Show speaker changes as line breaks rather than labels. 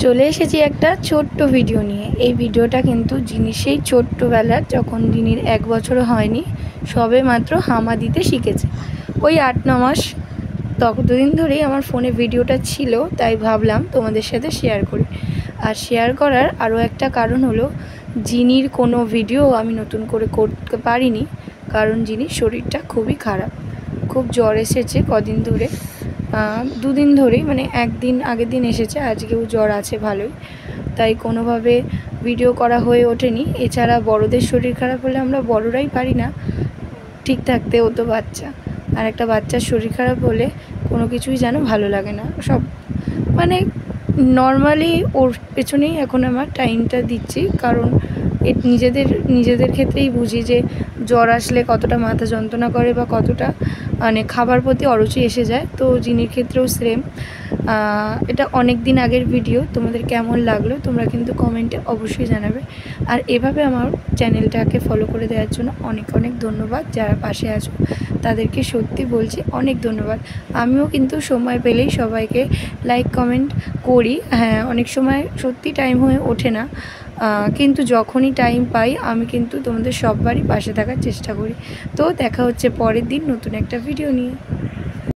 চলে এসেছি একটা ছোট্ট ভিডিও নিয়ে। এই ভিডিওটা কিন্তু জিনি সেই ছোট্টবেলার, যখন জিনির 1 বছরও হয়নি, সবে মাত্র হামা দিতে শিখেছে। ওই 8-9 মাস ততদিন ধরেই আমার ফোনে ভিডিওটা ছিল, তাই ভাবলাম তোমাদের সাথে শেয়ার করি। আর শেয়ার করার আরও একটা কারণ হলো, জিনির কোনো ভিডিও আমি নতুন করে করতে পারিনি, কারণ জিনির শরীরটা খুবই খারাপ। খুব জ্বর এসেছে কদিন ধরে, 2 দিন ধরেই, মানে একদিন আগের দিন এসেছে, আজকেও জ্বর আছে ভালোই, তাই কোনোভাবে ভিডিও করা হয়ে ওঠেনি। এছাড়া বড়দের শরীর খারাপ হলে আমরা বড়রাই পারি না ঠিক থাকতে, ও তো বাচ্চা। আর একটা বাচ্চার শরীর খারাপ হলে কোনো কিছুই যেন ভালো লাগে না, সব মানে নর্মালি ওর পেছনেই এখন আমার টাইমটা দিচ্ছি। কারণ নিজেদের ক্ষেত্রেই বুঝি যে জ্বর আসলে কতটা মাথা যন্ত্রণা করে বা কতটা মানে খাবার প্রতি অরুচি এসে যায়। তো জিনির ক্ষেত্রেও সেম। এটা অনেক দিন আগের ভিডিও, তোমাদের কেমন লাগলো তোমরা কিন্তু কমেন্টে অবশ্যই জানাবে। আর এভাবে আমার চ্যানেলটাকে ফলো করে দেওয়ার জন্য অনেক অনেক ধন্যবাদ। যারা পাশে আছো তাদেরকে সত্যি বলছি অনেক ধন্যবাদ। আমিও কিন্তু সময় পেলেই সবাইকে লাইক কমেন্ট করি। হ্যাঁ, অনেক সময় সত্যি টাইম হয়ে ওঠে না, কিন্তু যখনই টাইম পাই আমি কিন্তু তোমাদের সববারই পাশে থাকার চেষ্টা করি। তো দেখা হচ্ছে পরের দিন নতুন একটা ভিডিও নিয়ে।